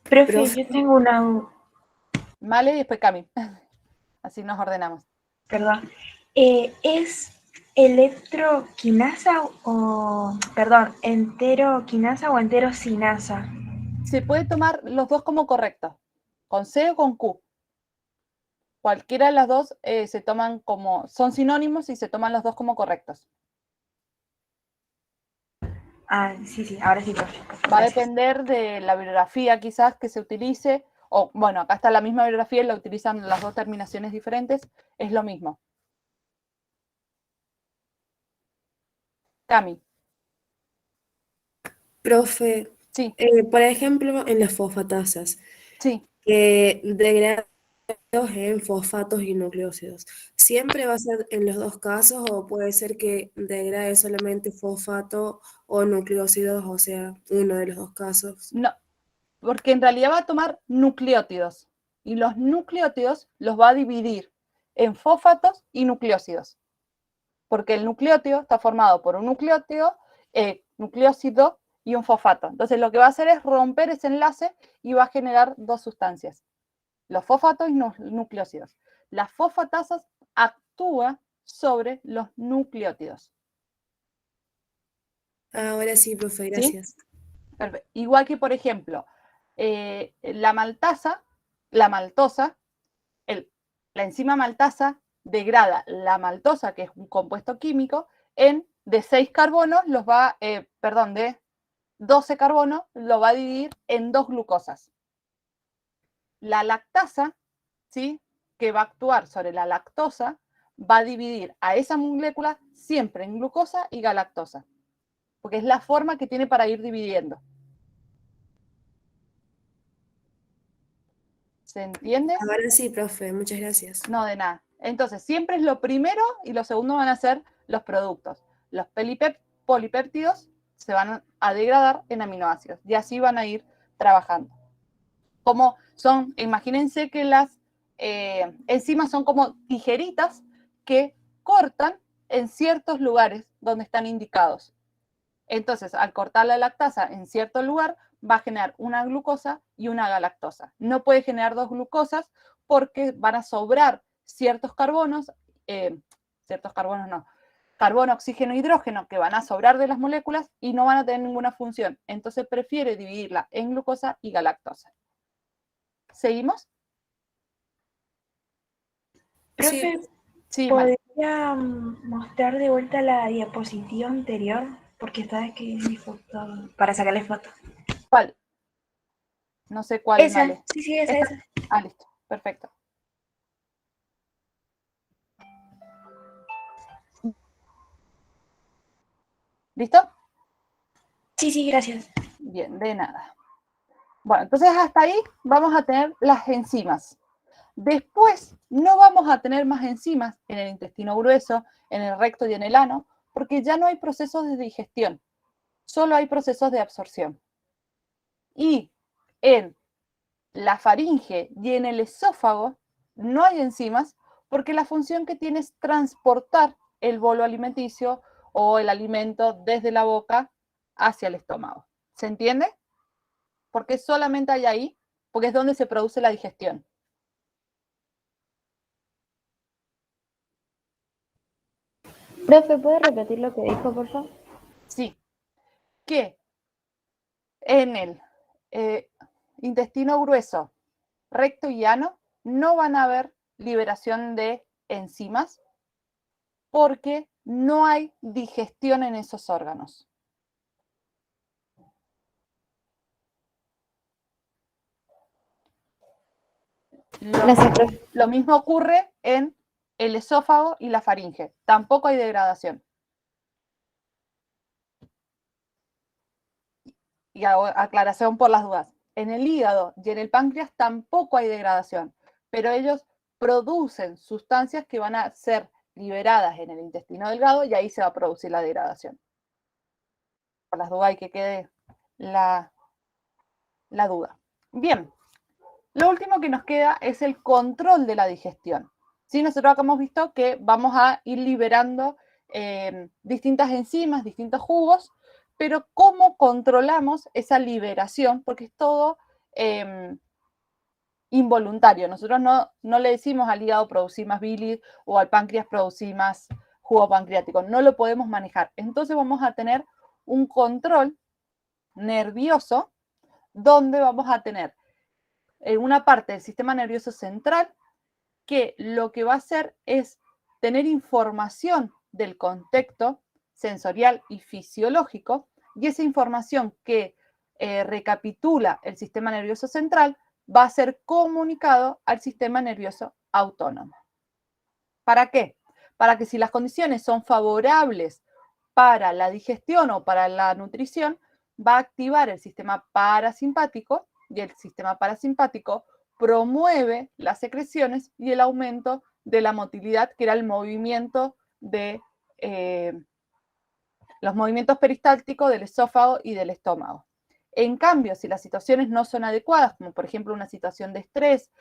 Profe, yo tengo una... Vale, y después Cami. Así nos ordenamos. Perdón. ¿Es electroquinasa o... Perdón, enteroquinasa o enterocinasa? Se puede tomar los dos como correctos, con C o con Q. Cualquiera de las dos se toman como, son sinónimos y se toman los dos como correctos. Ah, sí, ahora sí, profe. Va a Gracias. depender de la bibliografía quizás que se utilice, o bueno, acá está la misma bibliografía y la utilizan las dos terminaciones diferentes, es lo mismo. Cami. Profe, Sí, por ejemplo, en las fosfatasas, sí. que degradan en fosfatos y nucleósidos, ¿siempre va a ser en los dos casos o puede ser que degrade solamente fosfato o nucleósidos, o sea, uno de los dos casos? No, porque en realidad va a tomar nucleótidos y los nucleótidos los va a dividir en fosfatos y nucleósidos. Porque el nucleótido está formado por un nucleósido y un fosfato. Entonces lo que va a hacer es romper ese enlace y va a generar dos sustancias, los fosfatos y los nucleósidos. Las fosfatasas actúan sobre los nucleótidos. Ahora sí, profe, ¿Sí? gracias. Perfecto. Igual que, por ejemplo, la maltosa, la enzima maltasa degrada la maltosa, que es un compuesto químico, de 6 carbonos, de 12 carbonos, lo va a dividir en 2 glucosas. La lactasa, ¿sí?, que va a actuar sobre la lactosa, va a dividir a esa molécula siempre en glucosa y galactosa, porque es la forma que tiene para ir dividiendo. ¿Se entiende? Ahora sí, profe, muchas gracias. No, de nada. Entonces, siempre es lo primero y lo segundo van a ser los productos. Los polipéptidos se van a degradar en aminoácidos y así van a ir trabajando. Como son, imagínense que las enzimas son como tijeritas que cortan en ciertos lugares donde están indicados. Entonces, al cortar la lactasa en cierto lugar, va a generar una glucosa y una galactosa. No puede generar dos glucosas porque van a sobrar ciertos carbonos no, carbono, oxígeno, hidrógeno, que van a sobrar de las moléculas y no van a tener ninguna función. Entonces prefiere dividirla en glucosa y galactosa. ¿Seguimos? Profe, Sí, Mari. ¿podría mostrar de vuelta la diapositiva anterior? Porque esta vez que mi foto... Para sacarle foto. ¿Cuál? No sé cuál, Esa, Male. sí, esa. Ah, listo, perfecto. ¿Listo? Sí, gracias. Bien, de nada. Bueno, entonces hasta ahí vamos a tener las enzimas. Después no vamos a tener más enzimas en el intestino grueso, en el recto y en el ano, porque ya no hay procesos de digestión, solo hay procesos de absorción. Y en la faringe y en el esófago no hay enzimas porque la función que tiene es transportar el bolo alimenticio o el alimento desde la boca hacia el estómago. ¿Se entiende? Porque solamente hay ahí, porque es donde se produce la digestión. Profe, ¿puede repetir lo que dijo, por favor? Sí, que en el intestino grueso, recto y ano no van a haber liberación de enzimas porque no hay digestión en esos órganos. Gracias, profe. Lo mismo ocurre en el esófago y la faringe. Tampoco hay degradación. Y aclaración por las dudas. En el hígado y en el páncreas tampoco hay degradación, pero ellos producen sustancias que van a ser liberadas en el intestino delgado y ahí se va a producir la degradación. Por las dudas hay que quede la duda. Bien, lo último que nos queda es el control de la digestión. ¿Sí? Nosotros acá hemos visto que vamos a ir liberando distintas enzimas, distintos jugos, pero ¿cómo controlamos esa liberación? Porque es todo involuntario. Nosotros no le decimos al hígado producir más bilis o al páncreas producir más jugo pancreático. No lo podemos manejar. Entonces vamos a tener un control nervioso donde vamos a tener una parte del sistema nervioso central que lo que va a hacer es tener información del contexto sensorial y fisiológico, y esa información que recapitula el sistema nervioso central va a ser comunicado al sistema nervioso autónomo. ¿Para qué? Para que si las condiciones son favorables para la digestión o para la nutrición, va a activar el sistema parasimpático, y el sistema parasimpático promueve las secreciones y el aumento de la motilidad, que era el movimiento de los movimientos peristálticos del esófago y del estómago. En cambio, si las situaciones no son adecuadas, como por ejemplo una situación de estrés,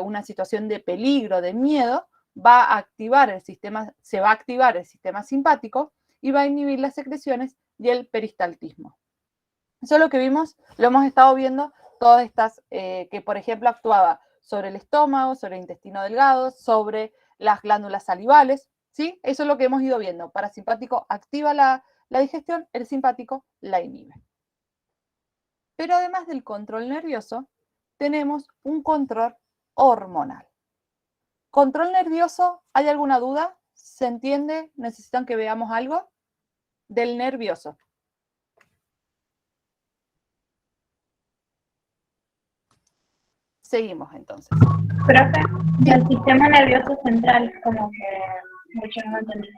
una situación de peligro, de miedo, se va a activar el sistema simpático y va a inhibir las secreciones y el peristaltismo. Eso es lo que vimos, lo hemos estado viendo, todas estas, que por ejemplo actuaba sobre el estómago, sobre el intestino delgado, sobre las glándulas salivales, ¿sí? Eso es lo que hemos ido viendo. Parasimpático activa la digestión, el simpático la inhibe. Pero además del control nervioso, tenemos un control hormonal. ¿Control nervioso? ¿Hay alguna duda? ¿Se entiende? ¿Necesitan que veamos algo? Del nervioso. Seguimos entonces. Profe, el sistema nervioso central, como que mucho no entendí.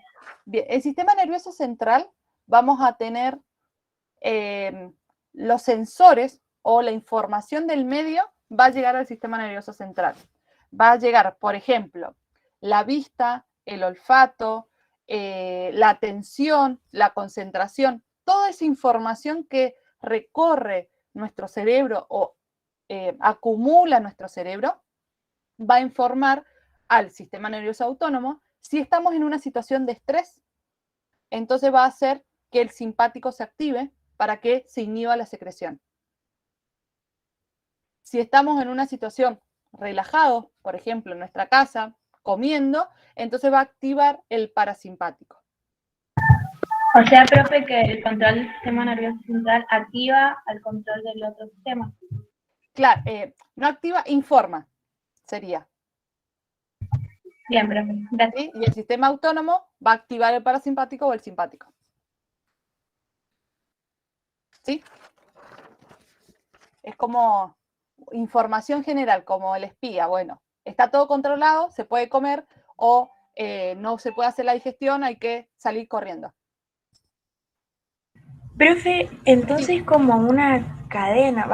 Bien, el sistema nervioso central, vamos a tener los sensores o la información del medio va a llegar al sistema nervioso central. Va a llegar, por ejemplo, la vista, el olfato, la atención, la concentración, toda esa información que recorre nuestro cerebro o acumula nuestro cerebro, va a informar al sistema nervioso autónomo. Si estamos en una situación de estrés, entonces va a hacer que el simpático se active para que se inhiba la secreción. Si estamos en una situación relajados, por ejemplo, en nuestra casa, comiendo, entonces va a activar el parasimpático. O sea, profe, que el control del sistema nervioso central activa al control del otro sistema. Claro, no activa, informa, sería. Bien, profe, gracias. ¿Sí? Y el sistema autónomo va a activar el parasimpático o el simpático. ¿Sí? Es como información general, como el espía. Bueno, está todo controlado, se puede comer o no se puede hacer la digestión, hay que salir corriendo. Profe, entonces como una cadena,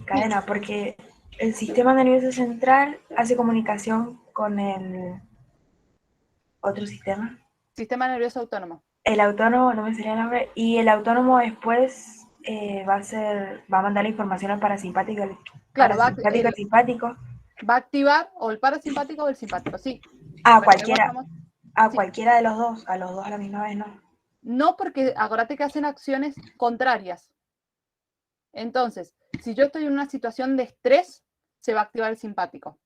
cadena, porque el sistema nervioso central hace comunicación con el otro sistema. Sistema nervioso autónomo. El autónomo, no me salía el nombre, y el autónomo después va a mandar la información al parasimpático, Claro, parasimpático, al simpático. va a activar o el parasimpático o el simpático, sí. A Recordemos, cualquiera de los dos, a los dos a la misma vez, ¿no? No, porque acuérdate que hacen acciones contrarias. Entonces, si yo estoy en una situación de estrés, se va a activar el simpático.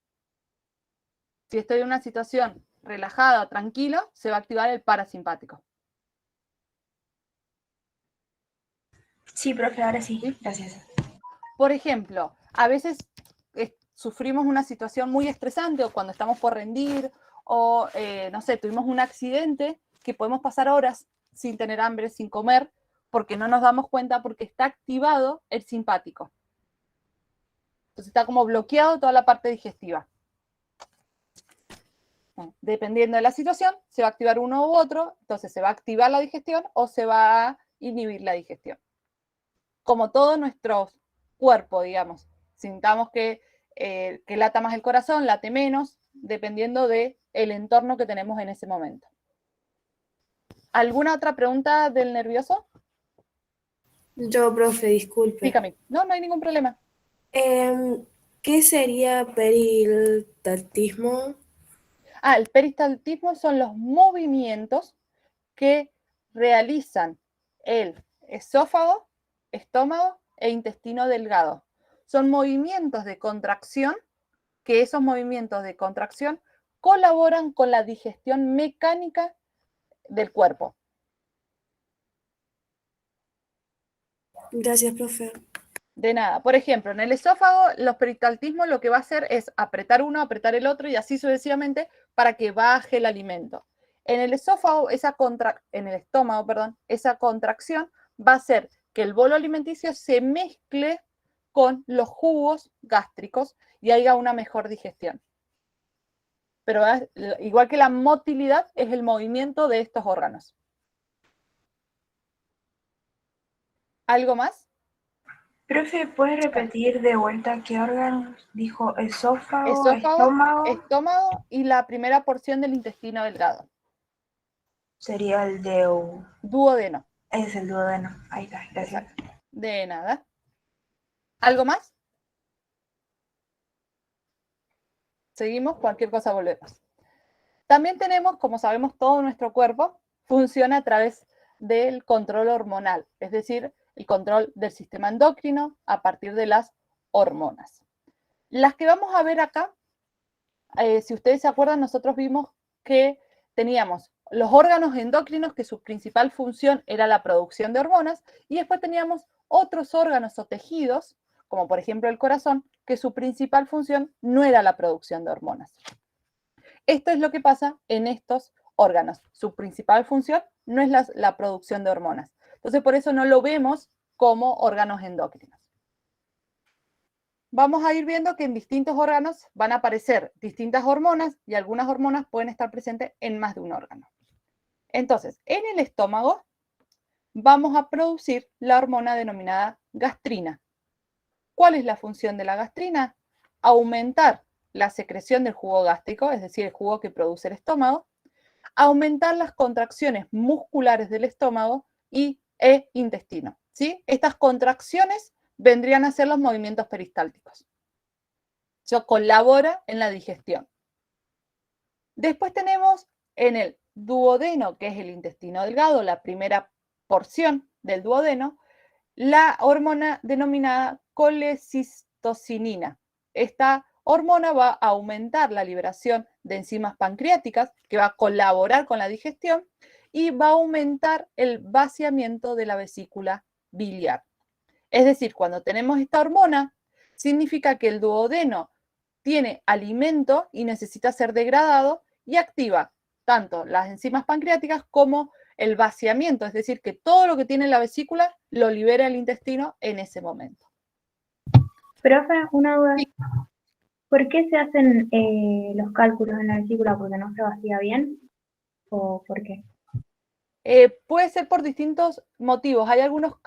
Si estoy en una situación relajada, tranquila, se va a activar el parasimpático. Sí, profe, ahora sí. ¿Sí? Gracias. Por ejemplo, a veces sufrimos una situación muy estresante o cuando estamos por rendir o, no sé, tuvimos un accidente que podemos pasar horas sin tener hambre, sin comer, porque no nos damos cuenta porque está activado el simpático. Entonces está como bloqueado toda la parte digestiva. Dependiendo de la situación, se va a activar uno u otro, entonces se va a activar la digestión o se va a inhibir la digestión. Como todo nuestro cuerpo, digamos, sintamos que lata más el corazón, late menos, dependiendo del entorno que tenemos en ese momento. ¿Alguna otra pregunta del nervioso? Yo, profe, disculpe. Sí, Cami. No, no hay ningún problema. ¿Qué sería peristaltismo? El peristaltismo son los movimientos que realizan el esófago, estómago e intestino delgado. Son movimientos de contracción, que esos movimientos de contracción colaboran con la digestión mecánica del cuerpo. Gracias, profe. De nada. Por ejemplo, en el esófago, los peristaltismos lo que va a hacer es apretar uno, apretar el otro y así sucesivamente para que baje el alimento. En el esófago, en el estómago, perdón, esa contracción va a hacer que el bolo alimenticio se mezcle con los jugos gástricos y haya una mejor digestión. Pero igual que la motilidad es el movimiento de estos órganos. ¿Algo más? Profe, ¿puedes repetir de vuelta qué órganos dijo? Esófago, Estómago y la primera porción del intestino delgado. Sería el Duodeno. Es el duodeno. Ahí está, gracias. Exacto. De nada. ¿Algo más? Seguimos, cualquier cosa volvemos. También tenemos, como sabemos, todo nuestro cuerpo funciona a través del control hormonal, es decir, el control del sistema endocrino a partir de las hormonas. Las que vamos a ver acá, si ustedes se acuerdan, nosotros vimos que teníamos los órganos endocrinos, que su principal función era la producción de hormonas, y después teníamos otros órganos o tejidos, como por ejemplo el corazón, que su principal función no era la producción de hormonas. Esto es lo que pasa en estos órganos. Su principal función no es la producción de hormonas. Entonces, por eso no lo vemos como órganos endocrinos. Vamos a ir viendo que en distintos órganos van a aparecer distintas hormonas y algunas hormonas pueden estar presentes en más de un órgano. Entonces, en el estómago vamos a producir la hormona denominada gastrina. ¿Cuál es la función de la gastrina? Aumentar la secreción del jugo gástrico, es decir, el jugo que produce el estómago, aumentar las contracciones musculares del estómago e intestino. ¿Sí? Estas contracciones vendrían a ser los movimientos peristálticos. Eso colabora en la digestión. Después tenemos en el duodeno, que es el intestino delgado, la primera porción del duodeno, la hormona denominada colecistocinina. Esta hormona va a aumentar la liberación de enzimas pancreáticas, que va a colaborar con la digestión, y va a aumentar el vaciamiento de la vesícula biliar. Es decir, cuando tenemos esta hormona, significa que el duodeno tiene alimento y necesita ser degradado y activa tanto las enzimas pancreáticas como el vaciamiento, es decir, que todo lo que tiene la vesícula lo libera el intestino en ese momento. Profe, una duda. Sí. ¿Por qué se hacen los cálculos en la vesícula? ¿Porque no se vacía bien? ¿O por qué? Puede ser por distintos motivos. Hay algunos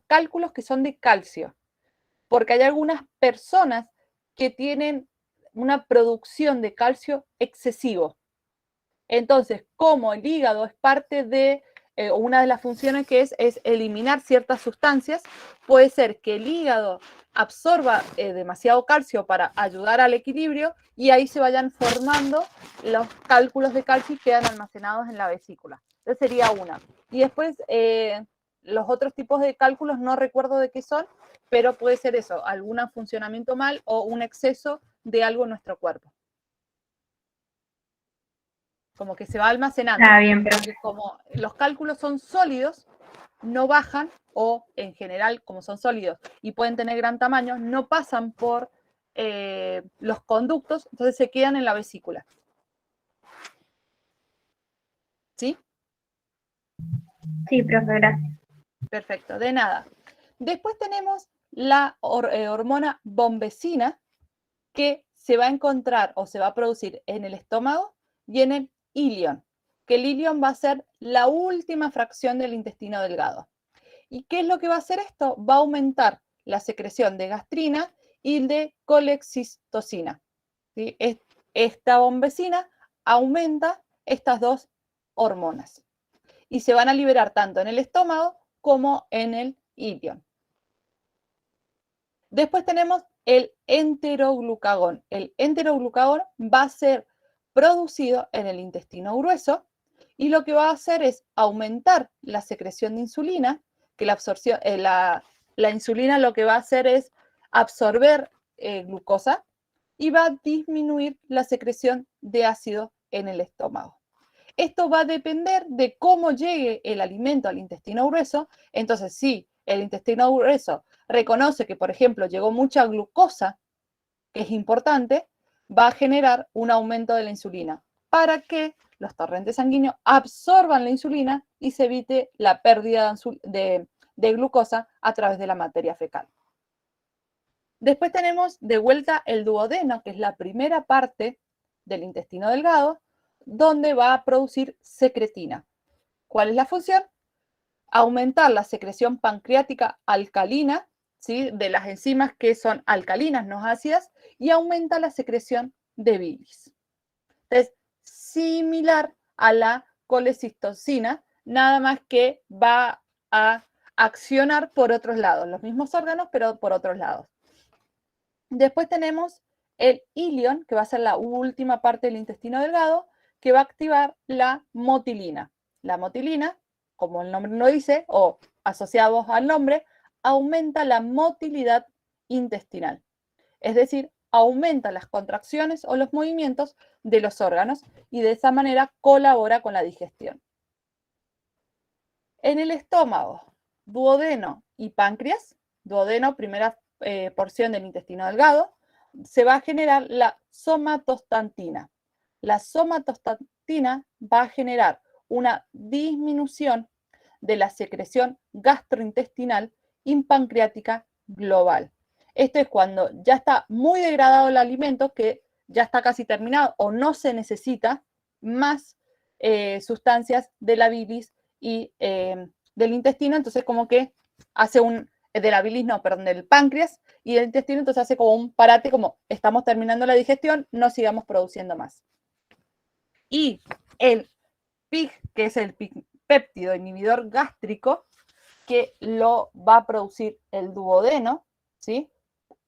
cálculos que son de calcio. porque hay algunas personas que tienen una producción de calcio excesivo. Entonces, como el hígado es parte de, una de las funciones que es eliminar ciertas sustancias, puede ser que el hígado absorba demasiado calcio para ayudar al equilibrio y ahí se vayan formando los cálculos de calcio y quedan almacenados en la vesícula. Esa sería una. Y después, los otros tipos de cálculos no recuerdo de qué son, pero puede ser eso, algún funcionamiento mal o un exceso de algo en nuestro cuerpo. Como que se va almacenando. Está bien, pero Porque como los cálculos son sólidos, no bajan, o en general, como son sólidos y pueden tener gran tamaño, no pasan por los conductos, entonces se quedan en la vesícula. ¿Sí? sí, profe, gracias. Perfecto, de nada. Después tenemos la hormona bombecina, que se va a encontrar o se va a producir en el estómago y en el ilion, que el ilion va a ser la última fracción del intestino delgado. ¿Y qué es lo que va a hacer esto? Va a aumentar la secreción de gastrina y de colexitocina. ¿Sí? Esta bombecina aumenta estas dos hormonas y se van a liberar tanto en el estómago como en el ilion. Después tenemos el enteroglucagón. El enteroglucagón va a ser producido en el intestino grueso y lo que va a hacer es aumentar la secreción de insulina, que la absorción, la insulina lo que va a hacer es absorber glucosa y va a disminuir la secreción de ácido en el estómago. Esto va a depender de cómo llegue el alimento al intestino grueso. Entonces, si el intestino grueso reconoce que, por ejemplo, llegó mucha glucosa, que es importante, va a generar un aumento de la insulina para que los torrentes sanguíneos absorban la insulina y se evite la pérdida de glucosa a través de la materia fecal. Después tenemos de vuelta el duodeno, que es la primera parte del intestino delgado, donde va a producir secretina. ¿Cuál es la función? Aumentar la secreción pancreática alcalina, ¿sí? De las enzimas que son alcalinas, no ácidas, y aumenta la secreción de bilis. Entonces, similar a la colecistocina, nada más que va a accionar por otros lados, los mismos órganos, pero por otros lados. Después tenemos el ilion, que va a ser la última parte del intestino delgado, que va a activar la motilina. La motilina, como el nombre lo dice, o asociados al nombre, aumenta la motilidad intestinal. Es decir, aumenta las contracciones o los movimientos de los órganos y de esa manera colabora con la digestión. En el estómago, duodeno y páncreas, duodeno, primera porción del intestino delgado, se va a generar la somatostatina. La somatostatina va a generar una disminución de la secreción gastrointestinal pancreática global. Esto es cuando ya está muy degradado el alimento, que ya está casi terminado o no se necesita más sustancias de la bilis y del intestino, entonces como que hace de la bilis, no, perdón, del páncreas y del intestino, entonces hace como un parate, como estamos terminando la digestión, no sigamos produciendo más. Y el PIG, que es el péptido inhibidor gástrico, que lo va a producir el duodeno, ¿sí?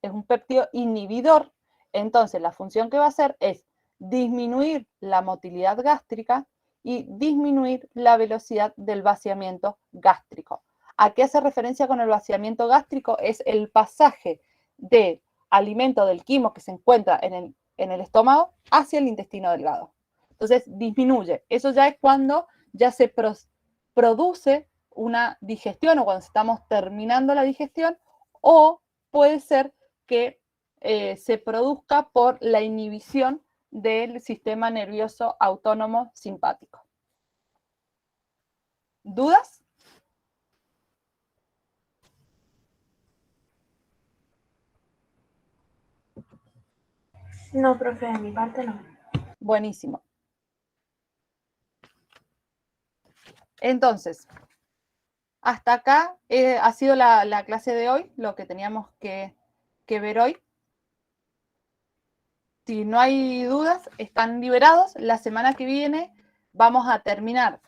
Es un péptido inhibidor, entonces la función que va a hacer es disminuir la motilidad gástrica y disminuir la velocidad del vaciamiento gástrico. ¿A qué hace referencia con el vaciamiento gástrico? Es el pasaje de alimento del quimo que se encuentra en el estómago hacia el intestino delgado. Entonces disminuye. Eso ya es cuando ya se produce una digestión o cuando estamos terminando la digestión, o puede ser que se produzca por la inhibición del sistema nervioso autónomo simpático. ¿Dudas? No, profe, de mi parte no. Buenísimo. Entonces, hasta acá ha sido la clase de hoy, lo que teníamos que que ver hoy. Si no hay dudas, están liberados. La semana que viene vamos a terminar